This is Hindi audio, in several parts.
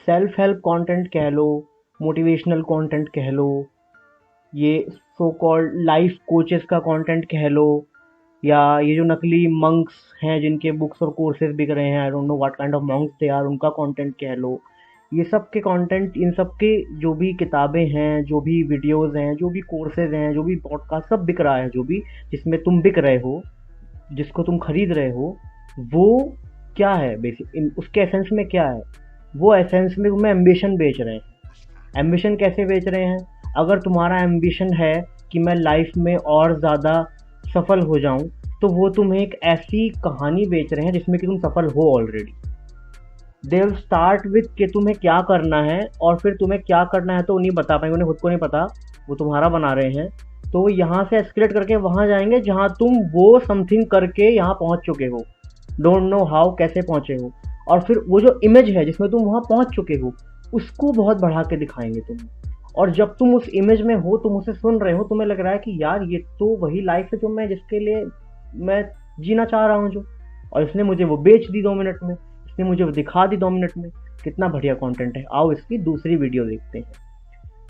सेल्फ हेल्प कंटेंट कह लो, मोटिवेशनल कंटेंट कह लो, ये सो कॉल्ड लाइफ कोचेस का कंटेंट कह लो, या ये जो नकली मंक्स हैं जिनके बुक्स और कोर्सेज बिक रहे हैं, I don't know what kind of monks they are, उनका कंटेंट कह लो। ये सब के कंटेंट, इन सब के जो भी किताबें हैं, जो भी वीडियोस हैं, जो भी कोर्सेज हैं, जो भी पॉडकास्ट, सब बिक रहा है। जो भी जिसमें तुम बिक रहे हो, जिसको तुम खरीद रहे हो, वो क्या है बेसिक, उसके एसेंस में क्या है? वो एसेंस में तुम्हें एम्बिशन बेच रहे हैं। एम्बिशन कैसे बेच रहे हैं? अगर तुम्हारा एम्बिशन है कि मैं लाइफ में और ज़्यादा सफल हो जाऊं, तो वो तुम्हें एक ऐसी कहानी बेच रहे हैं जिसमें कि तुम सफल हो already. They will start with कि तुम्हें क्या करना है, और फिर तुम्हें क्या करना है तो नहीं बता पाएंगे, उन्हें खुद को नहीं पता, वो तुम्हारा बना रहे हैं। तो वो यहाँ से एस्केलेट करके वहाँ जाएंगे जहाँ तुम वो समथिंग करके यहाँ पहुँच चुके हो, डोंट नो हाउ, कैसे पहुँचे हो। और फिर वो जो इमेज है जिसमें तुम वहाँ पहुँच चुके हो, उसको बहुत बढ़ा के दिखाएंगे तुम्हें। और जब तुम उस इमेज में हो, तुम उसे सुन रहे हो, तुम्हें लग रहा है कि यार ये तो वही लाइफ है जो मैं, जिसके लिए मैं जीना चाह रहा हूँ जो, और इसने मुझे वो बेच दी 2 मिनट में, इसने मुझे वो दिखा दी 2 मिनट में। कितना बढ़िया कंटेंट है। आओ इसकी दूसरी वीडियो देखते हैं।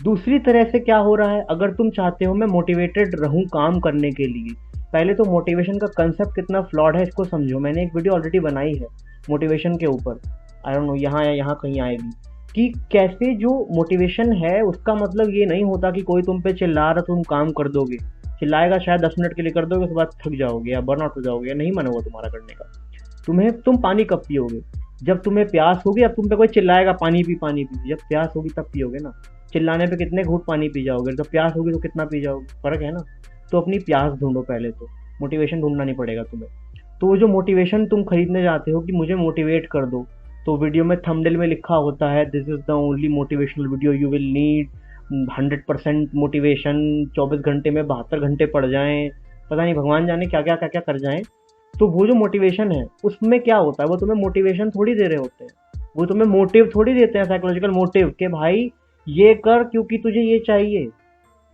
दूसरी तरह से क्या हो रहा है, अगर तुम चाहते हो मैं मोटिवेटेड रहूं काम करने के लिए, पहले तो मोटिवेशन का कंसेप्ट कितना फ्लॉड है इसको समझो। मैंने एक वीडियो ऑलरेडी बनाई है मोटिवेशन के ऊपर, आई डोंट नो यहाँ या यहाँ कहीं आएगी, कि कैसे जो मोटिवेशन है उसका मतलब ये नहीं होता कि कोई तुम पे चिल्ला रहा तुम काम कर दोगे। चिल्लाएगा शायद 10 मिनट के लिए कर दोगे, उसके बाद थक जाओगे या बर्नआउट हो जाओगे, या नहीं मन होगा तुम्हारा करने का। तुम पानी कब पियोगे? जब तुम्हें प्यास होगी। अब तुम पे कोई चिल्लाएगा पानी पी पानी पी, जब प्यास होगी तब पियोगे ना। चिल्लाने पे कितने घूंट पानी पी जाओगे, जब प्यास होगी तो कितना पी जाओगे, फर्क है ना। तो अपनी प्यास ढूंढो पहले, तो मोटिवेशन ढूंढना नहीं पड़ेगा तुम्हें। तो वो जो मोटिवेशन तुम खरीदने जाते हो कि मुझे मोटिवेट कर दो, तो वीडियो में थंबनेल में लिखा होता है this is the only motivational video you will need, 100% motivation, 24 घंटे में 72 घंटे पड़ जाएं, पता नहीं भगवान जाने क्या क्या कर जाएं। तो वो जो मोटिवेशन है उसमें क्या होता है, वो तुम्हें मोटिवेशन थोड़ी दे रहे होते हैं, वो तुम्हें मोटिव थोड़ी देते हैं, साइकोलॉजिकल मोटिव, कि भाई ये कर क्योंकि तुझे ये चाहिए,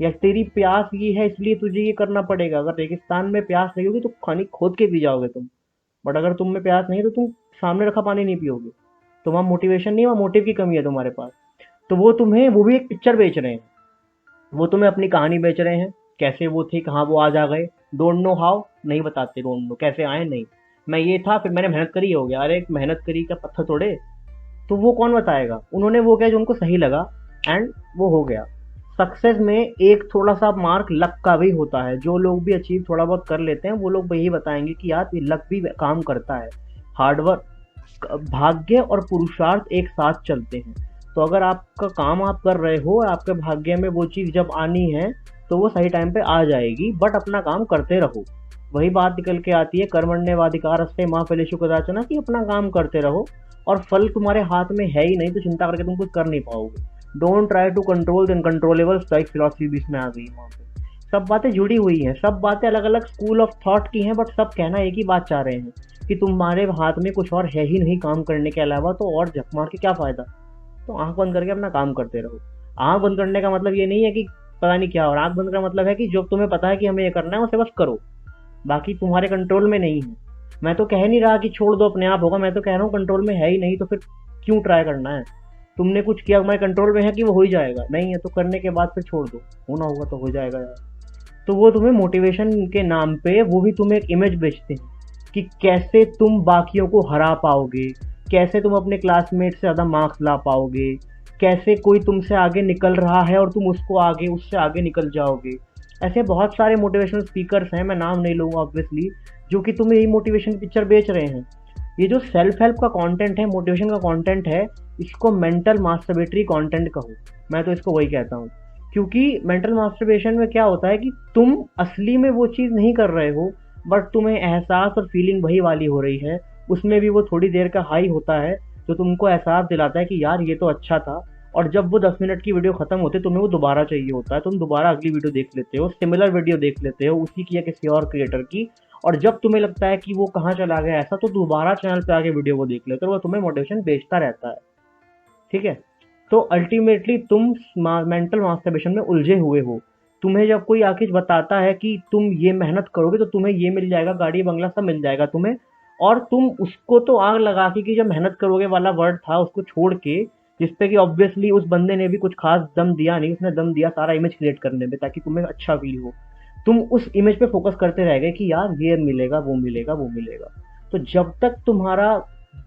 या तेरी प्यास ये है इसलिए तुझे ये करना पड़ेगा। अगर रेगिस्तान में प्यास लगेगी तो पानी खोद के पी जाओगे तुम, बट अगर तुम में प्यास नहीं है तो तुम सामने रखा पानी नहीं पियोगे। तो वहाँ मोटिवेशन नहीं, वहाँ मोटिव की कमी है तुम्हारे पास। तो वो तुम्हें, वो भी एक पिक्चर बेच रहे हैं, वो तुम्हें अपनी कहानी बेच रहे हैं, कैसे वो थे, कहाँ वो आज आ गए, डोंट नो हाउ, नहीं बताते, डोंट नो कैसे आए, नहीं, मैं ये था फिर मैंने मेहनत करी हो गया। अरे मेहनत करी का पत्थर तोड़े, तो वो कौन बताएगा। उन्होंने वो किया जो उनको सही लगा, एंड वो हो गया। सक्सेस में एक थोड़ा सा मार्क लक का भी होता है। जो लोग भी अचीव थोड़ा बहुत कर लेते हैं वो लोग यही बताएंगे कि यार ये लक भी काम करता है, हार्डवर्क, भाग्य और पुरुषार्थ एक साथ चलते हैं। तो अगर आपका काम आप कर रहे हो और आपके भाग्य में वो चीज़ जब आनी है तो वो सही टाइम पे आ जाएगी, बट अपना काम करते रहो। वही बात निकल के आती है कर्मण्येवाधिकारस्ते मा फलेषु कदाचन, कि अपना काम करते रहो, और फल तुम्हारे हाथ में है ही नहीं तो चिंता करके तुम कुछ कर नहीं पाओगे। Don't try to control the uncontrollable, एक फिलॉसफी बीच में आ गई वहाँ पे। सब बातें जुड़ी हुई हैं, सब बातें अलग अलग स्कूल ऑफ थॉट की हैं, बट सब कहना एक ही बात चाह रहे हैं कि तुम्हारे हाथ में कुछ और है ही नहीं काम करने के अलावा, तो और झक मार के क्या फ़ायदा। तो आंख बंद करके अपना काम करते रहो। आंख बंद करने का मतलब ये नहीं है कि पता नहीं क्या, और आंख बंद का मतलब है कि जो तुम्हें पता है कि हमें ये करना है उसे बस करो, बाकी तुम्हारे कंट्रोल में नहीं है। मैं तो कह नहीं रहा कि छोड़ दो अपने आप होगा, मैं तो कह रहा हूँ कंट्रोल में है ही नहीं तो फिर क्यों ट्राई करना है। तुमने कुछ किया, हमारे कंट्रोल में है कि वो हो ही जाएगा, नहीं है तो करने के बाद फिर छोड़ दो, होना होगा तो हो जाएगा यार। तो वो तुम्हें मोटिवेशन के नाम पे वो भी तुम्हें एक इमेज बेचते हैं कि कैसे तुम बाकियों को हरा पाओगे, कैसे तुम अपने क्लासमेट से ज़्यादा मार्क्स ला पाओगे, कैसे कोई तुमसे आगे निकल रहा है और तुम उसको आगे, उससे आगे निकल जाओगे। ऐसे बहुत सारे मोटिवेशनल स्पीकर्स हैं, मैं नाम नहीं लूँगा ऑब्वियसली, जो कि तुम्हें यही मोटिवेशन पिक्चर बेच रहे हैं। ये जो सेल्फ हेल्प का कंटेंट है, मोटिवेशन का कंटेंट है, इसको मेंटल मास्टरबेटरी कंटेंट कहो, मैं तो इसको वही कहता हूँ। क्योंकि मेंटल मास्टरबेशन में क्या होता है कि तुम असली में वो चीज़ नहीं कर रहे हो, बट तुम्हें एहसास और फीलिंग वही वाली हो रही है। उसमें भी वो थोड़ी देर का हाई होता है जो तुमको एहसास दिलाता है कि यार ये तो अच्छा था, और जब वो 10 मिनट की वीडियो खत्म होती है तुम्हें वो दोबारा चाहिए होता है, तुम दोबारा अगली वीडियो देख लेते हो, सिमिलर वीडियो देख लेते हो उसी की या किसी और क्रिएटर की, और जब तुम्हें लगता है कि वो कहाँ चला गया ऐसा, तो दोबारा चैनल पे आके वीडियो को देख लेते हो, वो तुम्हें मोटिवेशन बेचता रहता है। ठीक है। तो अल्टीमेटली तुम मेंटल मास्टरबेशन में उलझे हुए हो। तुम्हें जब कोई आके बताता है कि तुम ये मेहनत करोगे तो तुम्हें ये मिल जाएगा, गाड़ी बंगला सब मिल जाएगा तुम्हें, और तुम उसको तो आग लगा के, कि जब मेहनत करोगे वाला वर्ड था उसको छोड़ के, जिसपे कि ऑब्वियसली उस बंदे ने भी कुछ खास दम दिया नहीं, उसने दम दिया सारा इमेज क्रिएट करने में ताकि तुम्हें अच्छा फील हो। तुम उस इमेज पे फोकस करते रह गए कि यार ये मिलेगा, वो मिलेगा, वो मिलेगा। तो जब तक तुम्हारा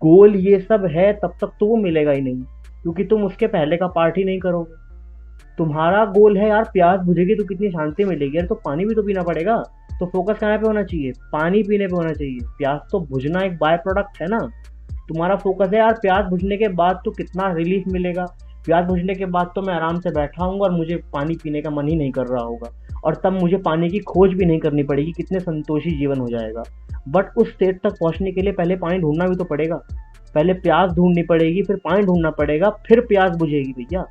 गोल ये सब है तब तक तो वो मिलेगा ही नहीं, क्योंकि तुम उसके पहले का पार्ट ही नहीं करोगे। तुम्हारा गोल है यार प्यास बुझेगी तो कितनी शांति मिलेगी, यार तो पानी भी तो पीना पड़ेगा। तो फोकस कहाँ पे होना चाहिए? पानी पीने पे होना चाहिए। प्यास तो बुझना एक बाय प्रोडक्ट है ना। तुम्हारा फोकस है यार प्यास बुझने के बाद तो कितना रिलीफ मिलेगा, प्यास बुझने के बाद तो मैं आराम से बैठा हूँ और मुझे पानी पीने का मन ही नहीं कर रहा होगा, और तब मुझे पानी की खोज भी नहीं करनी पड़ेगी, कितने संतोषी जीवन हो जाएगा। बट उस स्टेट तक पहुंचने के लिए पहले पानी ढूंढना भी तो पड़ेगा। पहले प्यास ढूंढनी पड़ेगी, फिर पानी ढूंढना पड़ेगा, फिर प्यास बुझेगी भैया।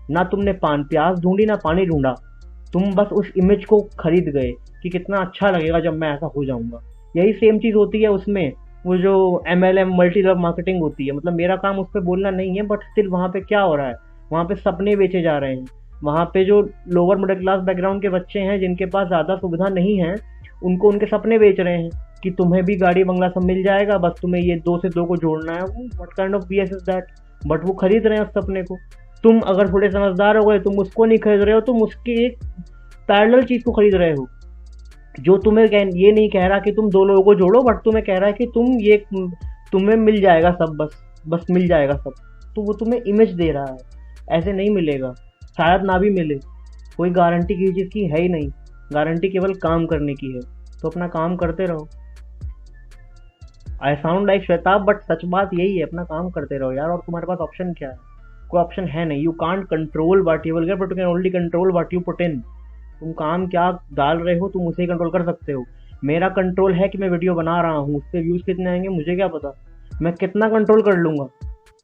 ना तुमने पान प्यास ढूंढी ना पानी ढूंढा, तुम बस उस इमेज को खरीद गए कि कितना अच्छा लगेगा जब मैं ऐसा हो जाऊंगा। यही सेम चीज होती है उसमें, वो जो MLM मल्टी लेवल मार्केटिंग होती है। मतलब मेरा काम उस पर बोलना नहीं है, बट स्टिल वहाँ पे क्या हो रहा है, वहाँ पे सपने बेचे जा रहे हैं। वहाँ पे जो लोअर मिडिल क्लास बैकग्राउंड के बच्चे हैं जिनके पास ज़्यादा सुविधा नहीं है, उनको उनके सपने बेच रहे हैं कि तुम्हें भी गाड़ी बंगला सब मिल जाएगा, बस तुम्हें ये दो से दो को जोड़ना है। What kind of BS is that? But वो खरीद रहे हैं उस सपने को। तुम अगर थोड़े समझदार हो गए, तुम उसको नहीं खरीद रहे हो, तुम उसकी एक पैरेलल चीज को खरीद रहे हो, जो तुम्हें ये नहीं कह रहा कि तुम दो लोगों को जोड़ो, बट तुम्हें कह रहा है कि तुम्हें मिल जाएगा सब, बस बस मिल जाएगा सब। तो वो तुम्हें इमेज दे रहा है। ऐसे नहीं मिलेगा, शायद ना भी मिले। कोई गारंटी किसी चीज़ की है ही नहीं, गारंटी केवल काम करने की है। तो अपना काम करते रहो। I sound like Shweta, but सच बात यही है, अपना काम करते रहो यार। और तुम्हारे पास ऑप्शन क्या है? कोई ऑप्शन है नहीं। You can't control what you will get, but you can only control what you put in. तुम काम क्या डाल रहे हो, तुम उसे ही कंट्रोल कर सकते हो। मेरा कंट्रोल है कि मैं वीडियो बना रहा हूँ, उस पर व्यूज़ कितने आएंगे मुझे क्या पता। मैं कितना कंट्रोल कर लूँगा?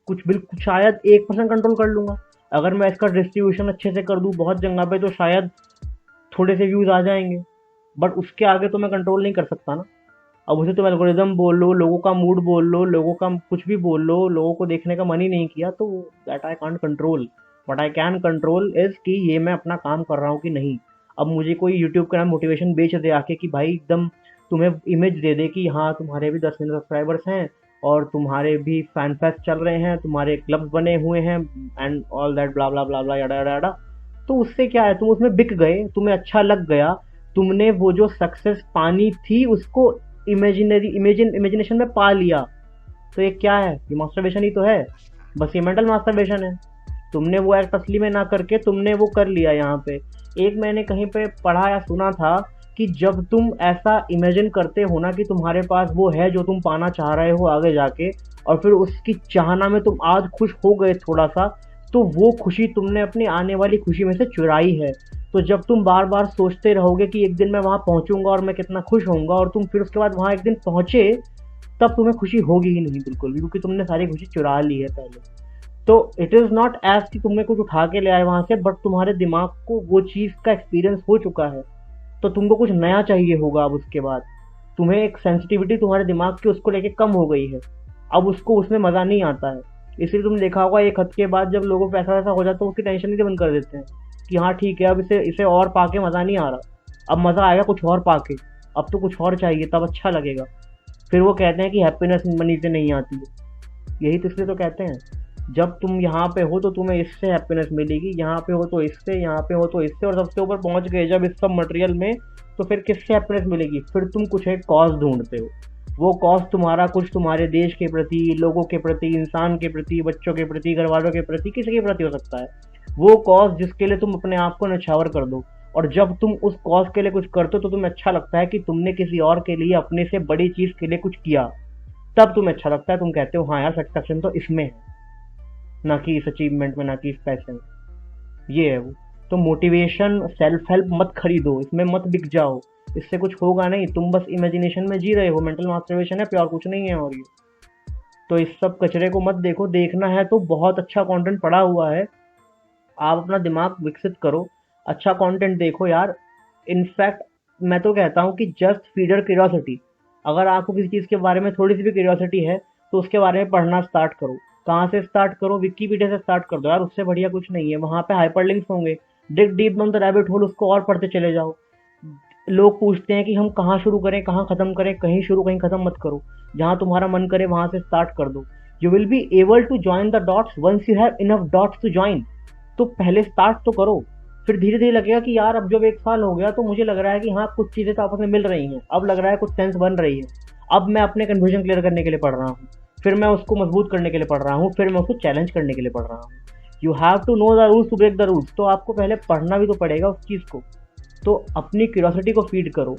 कुछ बिल्कुल शायद 1% कंट्रोल कर लूँगा। अगर मैं इसका डिस्ट्रीब्यूशन अच्छे से कर दूँ बहुत जगह पे तो शायद थोड़े से व्यूज़ आ जाएंगे, बट उसके आगे तो मैं कंट्रोल नहीं कर सकता ना। अब उसे तुम एल्गोरिदम बोल लो, लोगों का मूड बोल लो, लोगों का कुछ भी बोल लो, लोगों को देखने का मन ही नहीं किया, तो that I can't control. But I can control is कि ये मैं अपना काम कर रहा हूँ कि नहीं। अब मुझे कोई यूट्यूब का मोटिवेशन बेच दे आके कि भाई एकदम तुम्हें इमेज दे दे कि हाँ तुम्हारे भी 10 मिलियन सब्सक्राइबर्स हैं और तुम्हारे भी फैन फेस्ट चल रहे हैं, तुम्हारे क्लब्स बने हुए हैं एंड ऑल दैट ब्ला ब्ला ब्ला ब्ला याडा याडा याडा। तो उससे क्या है, तुम उसमें बिक गए, तुम्हें अच्छा लग गया, तुमने वो जो सक्सेस पानी थी उसको इमेजिनेशन में पा लिया। तो ये क्या है? ये मास्टरबेशन ही तो है, बस ये मेंटल मास्टरबेशन है। तुमने वो एक्ट असली में ना करके तुमने वो कर लिया यहाँ पे। एक मैंने कहीं पे पढ़ा या सुना था कि जब तुम ऐसा इमेजिन करते हो ना कि तुम्हारे पास वो है जो तुम पाना चाह रहे हो आगे जाके, और फिर उसकी चाहना में तुम आज खुश हो गए थोड़ा सा, तो वो खुशी तुमने अपनी आने वाली खुशी में से चुराई है। तो जब तुम बार बार सोचते रहोगे कि एक दिन मैं वहाँ पहुँचूंगा और मैं कितना खुश होऊंगा, और तुम फिर उसके बाद वहाँ एक दिन पहुँचे, तब तुम्हें खुशी होगी ही नहीं बिल्कुल भी, क्योंकि तुमने सारी खुशी चुरा ली है पहले। तो इट इज़ नॉट एज कि तुमने कुछ उठा के ले आए वहाँ से, बट तुम्हारे दिमाग को वो चीज़ का एक्सपीरियंस हो चुका है। तो तुमको कुछ नया चाहिए होगा। अब उसके बाद तुम्हें एक सेंसिटिविटी तुम्हारे दिमाग की उसको लेके कम हो गई है, अब उसको उसमें मज़ा नहीं आता है। इसलिए तुमने देखा होगा एक हद के बाद जब लोगों को ऐसा वैसा हो जाता है तो उसकी टेंशन नहीं बंद कर देते हैं कि हाँ ठीक है अब इसे इसे और पाके मज़ा नहीं आ रहा, अब मज़ा आएगा कुछ और पाके, अब तो कुछ और चाहिए तब अच्छा लगेगा। फिर वो कहते हैं कि हैप्पीनेस मनी से नहीं आती है। यही तो इसलिए तो कहते हैं जब तुम यहाँ पे हो तो तुम्हें इससे हैप्पीनेस मिलेगी, यहाँ पे हो तो इससे, यहाँ पे हो तो इससे, और सबसे ऊपर पहुँच गए जब इस सब मटेरियल में, तो फिर किससे हैप्पीनेस मिलेगी? फिर तुम कुछ एक कॉज ढूंढते हो। वो कॉज तुम्हारा कुछ तुम्हारे देश के प्रति, लोगों के प्रति, इंसान के प्रति, बच्चों के प्रति, घर वालों के प्रति, किसी के प्रति हो सकता है। वो कॉज जिसके लिए तुम अपने आप को न्यौछावर कर दो। और जब तुम उस कॉज के लिए कुछ करते हो तो तुम्हें अच्छा लगता है कि तुमने किसी और के लिए अपने से बड़ी चीज़ के लिए कुछ किया। तब तुम्हें अच्छा लगता है, तुम कहते हो हाँ यार सेटिस्फेक्शन तो इसमें है, ना कि इस अचीवमेंट में, ना कि इस पैसे में। ये है वो। तो मोटिवेशन सेल्फ हेल्प मत खरीदो, इसमें मत बिक जाओ, इससे कुछ होगा नहीं। तुम बस इमेजिनेशन में जी रहे हो, मेंटल मास्टरबेशन है, प्योर कुछ नहीं है। और ये तो इस सब कचरे को मत देखो। देखना है तो बहुत अच्छा कंटेंट पड़ा हुआ है, आप अपना दिमाग विकसित करो, अच्छा कंटेंट देखो यार। इनफैक्ट मैं तो कहता हूँ कि जस्ट फीड योर क्यूरियोसिटी। अगर आपको किसी चीज़ के बारे में थोड़ी सी भी क्यूरियोसिटी है तो उसके बारे में पढ़ना स्टार्ट करो। कहाँ से स्टार्ट करो? विकीपीडिया से स्टार्ट कर दो यार, उससे बढ़िया कुछ नहीं है। वहाँ पे हाइपरलिंक्स होंगे, dig deep down the rabbit hole, उसको और पढ़ते चले जाओ। लोग पूछते हैं कि हम कहाँ शुरू करें, कहाँ ख़त्म करें, कहीं शुरू कहीं ख़त्म मत करो। जहाँ तुम्हारा मन करे वहाँ से स्टार्ट कर दो। You will be able to join the dots once you have enough dots to join. तो पहले स्टार्ट तो करो, फिर धीरे धीरे लगेगा कि यार अब जब 1 साल हो गया तो मुझे लग रहा है कि हाँ कुछ चीज़ें तो आपस में मिल रही हैं, अब लग रहा है कुछ सेंस बन रही है, अब मैं अपने कन्फ्यूजन क्लियर करने के लिए पढ़ रहा हूँ, फिर मैं उसको मजबूत करने के लिए पढ़ रहा हूँ, फिर मैं उसको चैलेंज करने के लिए पढ़ रहा हूँ। You have to know the rules to break the rules. तो आपको पहले पढ़ना भी तो पड़ेगा उस चीज़ को। तो अपनी क्यूरियोसिटी को फीड करो,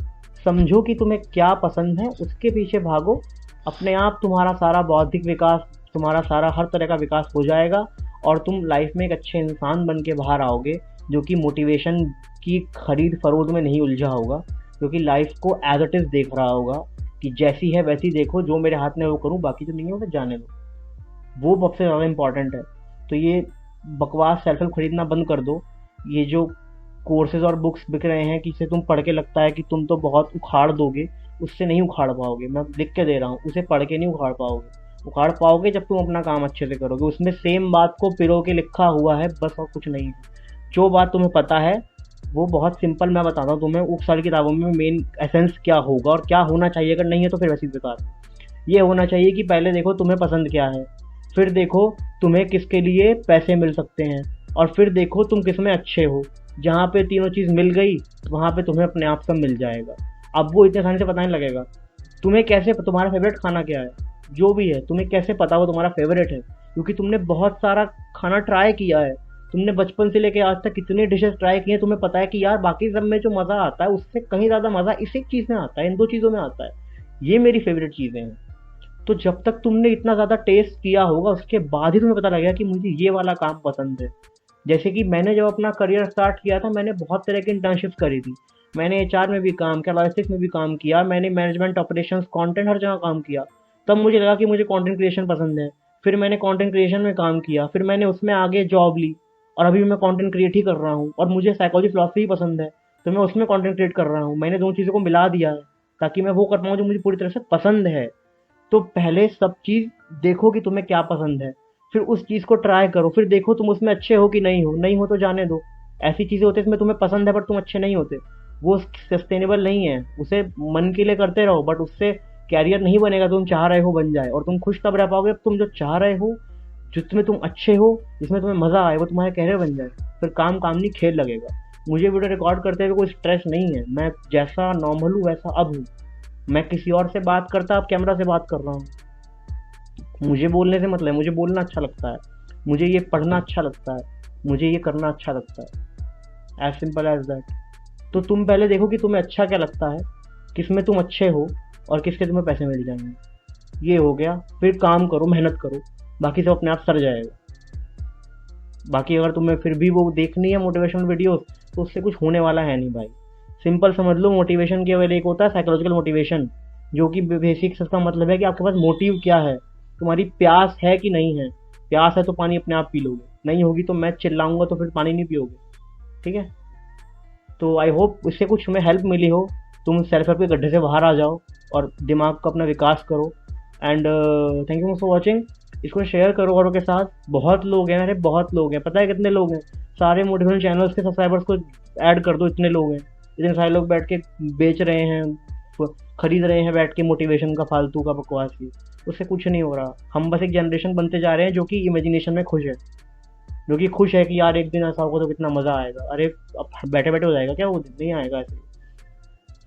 समझो कि तुम्हें क्या पसंद है, उसके पीछे भागो, अपने आप तुम्हारा सारा बौद्धिक विकास, तुम्हारा सारा हर तरह का विकास हो जाएगा और तुम लाइफ में एक अच्छे इंसान बन के बाहर आओगे, जो कि मोटिवेशन की खरीद फरोख्त में नहीं उलझा होगा, जो कि लाइफ को एज इट इज़ देख रहा होगा कि जैसी है वैसी देखो, जो मेरे हाथ में वो करूँ, बाकी जो नहीं है उसे जाने दो। वो सबसे ज़्यादा इम्पॉर्टेंट है। तो ये बकवास सेल्फ हेल्प खरीदना बंद कर दो। ये जो कोर्सेज और बुक्स बिक रहे हैं कि इसे तुम पढ़ के लगता है कि तुम तो बहुत उखाड़ दोगे, उससे नहीं उखाड़ पाओगे। मैं लिख के दे रहा हूँ, उसे पढ़ के नहीं उखाड़ पाओगे। उखाड़ पाओगे जब तुम अपना काम अच्छे से करोगे। उसमें सेम बात को पिरो के लिखा हुआ है, बस और कुछ नहीं है। जो बात तुम्हें पता है वो बहुत सिंपल मैं बताता हूँ तुम्हें, उस सारी किताबों में मेन एसेंस क्या होगा और क्या होना चाहिए। अगर नहीं है तो फिर वैसी बेकार। ये होना चाहिए कि पहले देखो तुम्हें पसंद क्या है, फिर देखो तुम्हें किसके लिए पैसे मिल सकते हैं, और फिर देखो तुम किस में अच्छे हो। जहाँ पे तीनों चीज़ मिल गई वहाँ पे तुम्हें अपने आप सब मिल जाएगा। अब वो इतने आसानी से पता नहीं लगेगा तुम्हें कैसे, तुम्हारा फेवरेट खाना क्या है, जो भी है तुम्हें कैसे पता वो तुम्हारा फेवरेट है, क्योंकि तुमने बहुत सारा खाना ट्राई किया है। तुमने बचपन से लेके आज तक कितनी डिशेस ट्राई की हैं, तुम्हें पता है कि यार बाकी सब में जो मज़ा आता है उससे कहीं ज़्यादा मज़ा इस एक चीज़ में आता है, इन 2 चीज़ों में आता है। ये मेरी फेवरेट चीज़ें हैं। तो जब तक तुमने इतना ज़्यादा टेस्ट किया होगा उसके बाद ही तुम्हें पता लगेगा कि मुझे ये वाला काम पसंद है। जैसे कि मैंने जब अपना करियर स्टार्ट किया था, मैंने बहुत तरह की इंटर्नशिप्स करी थी। मैंने एचआर में भी काम किया, लॉजिस्टिक्स में भी काम किया, मैंने मैनेजमेंट, ऑपरेशंस, कंटेंट, हर जगह काम किया। तब मुझे लगा कि मुझे कंटेंट क्रिएशन पसंद है। फिर मैंने कंटेंट क्रिएशन में काम किया, फिर मैंने उसमें आगे जॉब ली और अभी मैं कंटेंट क्रिएट ही कर रहा हूँ। और मुझे साइकोलॉजी फिलॉसफी पसंद है तो मैं उसमें कंटेंट क्रिएट कर रहा हूँ। मैंने दोनों चीज़ों को मिला दिया है ताकि मैं वो कर पाऊँ जो मुझे पूरी तरह से पसंद है। तो पहले सब चीज़ देखो कि तुम्हें क्या पसंद है, फिर उस चीज़ को ट्राई करो, फिर देखो तुम उसमें अच्छे हो कि नहीं हो। नहीं हो तो जाने दो। ऐसी चीज़ें होती है इसमें तुम्हें पसंद है बट तुम अच्छे नहीं होते, वो सस्टेनेबल नहीं है। उसे मन के लिए करते रहो बट उससे कैरियर नहीं बनेगा तुम चाह रहे हो बन जाए। और तुम खुश तब रह पाओगे जब तुम जो चाह रहे हो, जिसमें तुम अच्छे हो, जिसमें तुम्हें मज़ा आए, वो तुम्हारा कैरियर बन जाए। फिर काम काम नहीं खेल लगेगा। मुझे वीडियो रिकॉर्ड करते हुए कोई स्ट्रेस नहीं है। मैं जैसा नॉर्मल हूँ वैसा अब हूँ। मैं किसी और से बात करता अब कैमरा से बात कर रहा हूँ। मुझे बोलने से मतलब है, मुझे बोलना अच्छा लगता है, मुझे ये पढ़ना अच्छा लगता है, मुझे ये करना अच्छा लगता है। As simple as that. तो तुम पहले देखो कि तुम्हें अच्छा क्या लगता है, किसमें तुम अच्छे हो और किसके तुम्हें पैसे मिल जाएंगे। ये हो गया। फिर काम करो, मेहनत करो, बाकी सब अपने आप सर जाएगा। बाकी अगर तुम्हें फिर भी वो देखनी है मोटिवेशनल वीडियोस तो उससे कुछ होने वाला है नहीं भाई। सिंपल समझ लो, मोटिवेशन केवल एक होता है साइकोलॉजिकल मोटिवेशन, जो कि बेसिक इसका मतलब है कि आपके पास मोटिव क्या है, तुम्हारी प्यास है कि नहीं है। प्यास है तो पानी अपने आप पी लोगे, नहीं होगी तो मैं चिल्लाऊंगा तो फिर पानी नहीं पियोगे। ठीक है। तो आई होप इससे कुछ तुम्हें हेल्प मिली हो, तुम सेल्फ हेल्प के गड्ढे से बाहर आ जाओ और दिमाग का अपना विकास करो। And thank you for watching. इसको शेयर करो औरों के साथ। बहुत लोग हैं, अरे बहुत लोग हैं, पता है कितने लोग हैं? सारे मोटिवेशनल चैनल्स के सब्सक्राइबर्स को ऐड कर दो, इतने लोग हैं। इतने सारे लोग बैठ के बेच रहे हैं, खरीद रहे हैं बैठ के मोटिवेशन का फालतू का बकवास ही। उससे कुछ नहीं हो रहा। हम बस एक जनरेशन बनते जा रहे हैं जो कि इमेजिनेशन में खुश है, जो कि खुश है कि यार एक दिन ऐसा होगा तो कितना मज़ा आएगा। अरे अब बैठे बैठे हो जाएगा क्या वो दिन? नहीं आएगा ऐसे।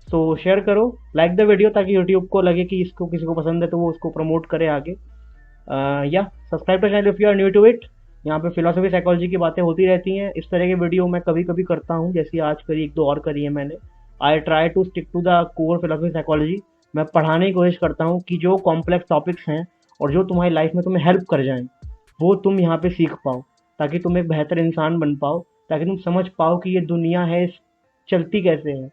तो शेयर करो, लाइक द वीडियो, ताकि यूट्यूब को लगे कि इसको किसी को पसंद है तो वो उसको प्रमोट करे आगे। या subscribe to channel if you are new to it. यहाँ पे फिलोसफी साइकोलॉजी की बातें होती रहती हैं। इस तरह के वीडियो मैं कभी कभी करता हूँ, जैसे आज करी, एक दो और करी है मैंने। I try to stick to the core philosophy psychology. मैं पढ़ाने की कोशिश करता हूँ कि जो कॉम्प्लेक्स टॉपिक्स हैं और जो तुम्हारी लाइफ में तुम्हें हेल्प कर जाएं, वो तुम यहाँ पे सीख पाओ, ताकि तुम एक बेहतर इंसान बन पाओ, ताकि तुम समझ पाओ कि ये दुनिया है चलती कैसे है।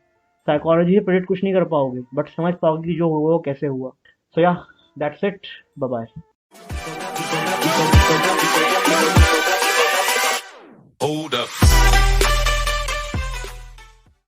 साइकोलॉजी से प्रेडिक्ट कुछ नहीं कर पाओगे बट समझ पाओगे कि जो हुआ वो कैसे हुआ। So yeah, that's it, bye bye. Hold up.